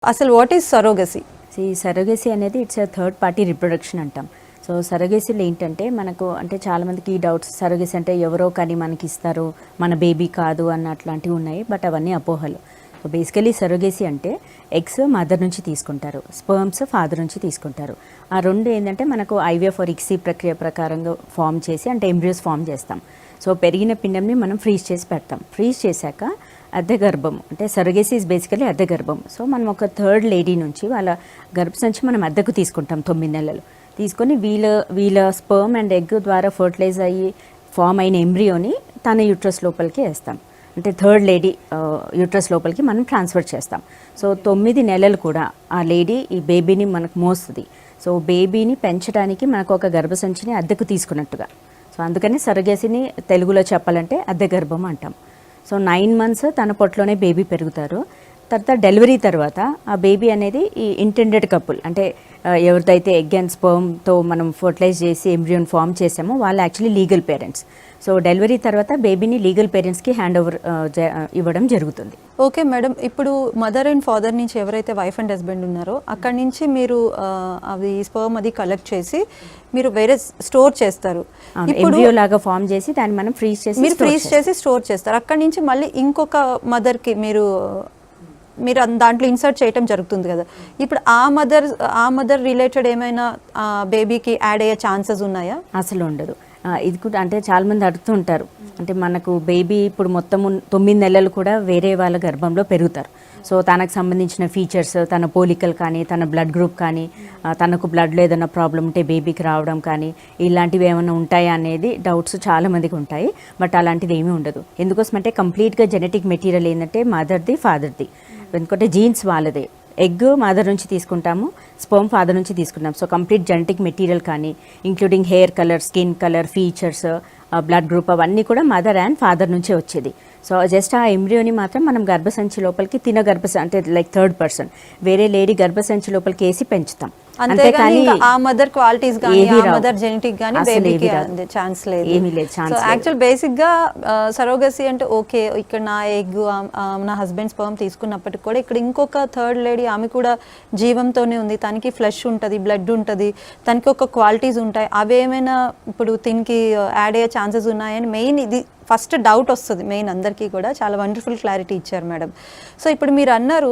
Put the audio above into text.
అసలు what is surrogacy? Surrogacy అనేది it's third party reproduction అంటాం. సో సరోగసీలో ఏంటంటే మనకు అంటే చాలామందికి ఈ డౌట్స్, సరోగసీ అంటే ఎవరో కానీ మనకి ఇస్తారు, మన బేబీ కాదు అన్న అట్లాంటివి ఉన్నాయి. బట్ అవన్నీ అపోహలు. సో బేసికలీ సరోగసీ అంటే ఎగ్స్ మదర్ నుంచి తీసుకుంటారు, స్పర్మ్స్ ఫాదర్ నుంచి తీసుకుంటారు. ఆ రెండు ఏంటంటే మనకు ఐవీఎఫ్ ఆర్ ఇక్సీ ప్రక్రియ ప్రకారంగా ఫామ్ చేసి అంటే ఎంబ్రియోస్ ఫామ్ చేస్తాం. సో పెరిగిన పిండంని మనం ఫ్రీజ్ చేసి పెడతాం. ఫ్రీజ్ చేశాక అద్దె గర్భం అంటే సరోగసీ ఈజ్ బేసికలీ అద్దె గర్భం. సో మనం ఒక థర్డ్ లేడీ నుంచి వాళ్ళ గర్భసంచి మనం అద్దెకు తీసుకుంటాం 9 నెలలు. తీసుకొని వీళ్ళ స్పర్మ్ అండ్ ఎగ్ ద్వారా ఫర్టిలైజ్ అయ్యి ఫామ్ అయిన ఎంబ్రియోని తన యూట్రస్ లోపలికి వేస్తాం. అంటే థర్డ్ లేడీ యూట్రస్ లోపలికి మనం ట్రాన్స్ఫర్ చేస్తాం. సో 9 నెలలు కూడా ఆ లేడీ ఈ బేబీని మనకు మోస్తుంది. సో బేబీని పెంచడానికి మనకు ఒక గర్భసంచిని అద్దెకు తీసుకున్నట్టుగా. సో అందుకని సరోగసీని తెలుగులో చెప్పాలంటే అద్దె గర్భం అంటాం. సో 9 months తన పొట్టలోనే బేబీ పెరుగుతారు. తర్వాత డెలివరీ తర్వాత ఆ బేబీ అనేది ఈ ఇంటెండెడ్ కపుల్ అంటే ఎవరిదైతే ఎగ్ అండ్ స్పర్మ్తో మనం ఫర్టిలైజ్ చేసి ఎంబ్రియోన్ ఫామ్ చేసామో వాళ్ళు actually legal parents. So delivery తర్వాత బేబీని లీగల్ పేరెంట్స్కి హ్యాండ్ ఓవర్ ఇవ్వడం జరుగుతుంది. ఓకే మేడం, ఇప్పుడు మదర్ అండ్ ఫాదర్ నుంచి ఎవరైతే వైఫ్ అండ్ హస్బెండ్ ఉన్నారో అక్కడి నుంచి మీరు అవి స్పర్మ్ అది కలెక్ట్ చేసి మీరు వేరే స్టోర్ చేస్తారు. ఎంబ్రియో లాగా ఫామ్ చేసి దాన్ని మనం ఫ్రీజ్ చేసి స్టోర్ చేస్తారు. అక్కడి నుంచి మళ్ళీ ఇంకొక మదర్కి మీరు దాంట్లో ఇన్సర్ట్ చేయటం జరుగుతుంది కదా. ఇప్పుడు ఆ మదర్ రిలేటెడ్ ఏమైనా బేబీకి యాడ్ అయ్యే ఛాన్సెస్ ఉన్నాయా? అసలు ఉండదు. ఇది కూడా అంటే చాలామంది అడుగుతూ ఉంటారు, అంటే మనకు బేబీ ఇప్పుడు మొత్తం 9 నెలలు కూడా వేరే వాళ్ళ గర్భంలో పెరుగుతారు. సో తనకు సంబంధించిన ఫీచర్స్, తన పోలికలు కానీ, తన బ్లడ్ గ్రూప్ కానీ, తనకు బ్లడ్లో ఏదైనా ప్రాబ్లం ఉంటే బేబీకి రావడం కానీ ఇలాంటివి ఏమైనా ఉంటాయా అనేది డౌట్స్ చాలామందికి ఉంటాయి. బట్ అలాంటిది ఏమీ ఉండదు. ఎందుకోసం అంటే కంప్లీట్గా జెనెటిక్ మెటీరియల్ ఏంటంటే మదర్ది ఫాదర్ది. ఎందుకంటే జీన్స్ వాళ్ళదే. ఎగ్ మదర్ నుంచి తీసుకుంటాము, స్పర్మ్ ఫాదర్ నుంచి తీసుకుంటాం. సో కంప్లీట్ జెనెటిక్ మెటీరియల్ కానీ including hair colour, skin colour, features, blood group అవన్నీ కూడా మదర్ అండ్ ఫాదర్ నుంచే వచ్చేది. సో జస్ట్ ఆ ఎంబ్రియోని మాత్రం మనం గర్భసంచి లోపలికి అంటే లైక్ థర్డ్ పర్సన్ వేరే లేడీ గర్భసంచి లోపలికి వేసి పెంచుతాం. అంతేకాని ఆ మదర్ క్వాలిటీస్ గానీ ఆ మదర్ జెనెటిక్ గానీ బేబీకి ఛాన్స్ లేదు. ఏమీ లేదు ఛాన్స్. సో యాక్చువల్ బేసిక్ గా సరోగసీ అంటే ఓకే, ఇక్కడ నా ఎగ్ నా హస్బెండ్ స్పర్మ్ తీసుకున్నప్పటికి కూడా ఇక్కడ ఇంకొక థర్డ్ లేడీ ఆమె కూడా జీవంతోనే ఉంది. తనకి ఫ్లెష్ ఉంటుంది, బ్లడ్ ఉంటుంది, తనకి ఒక క్వాలిటీస్ ఉంటాయి. అవేమైనా ఇప్పుడు దీనికి యాడ్ అయ్యే ఛాన్సెస్ ఉన్నాయని మెయిన్ ఇది ఫస్ట్ డౌట్ వస్తుంది మెయిన్ అందరికీ కూడా. చాలా వండర్ఫుల్ క్లారిటీ ఇచ్చారు మేడం. సో ఇప్పుడు మీరు అన్నారు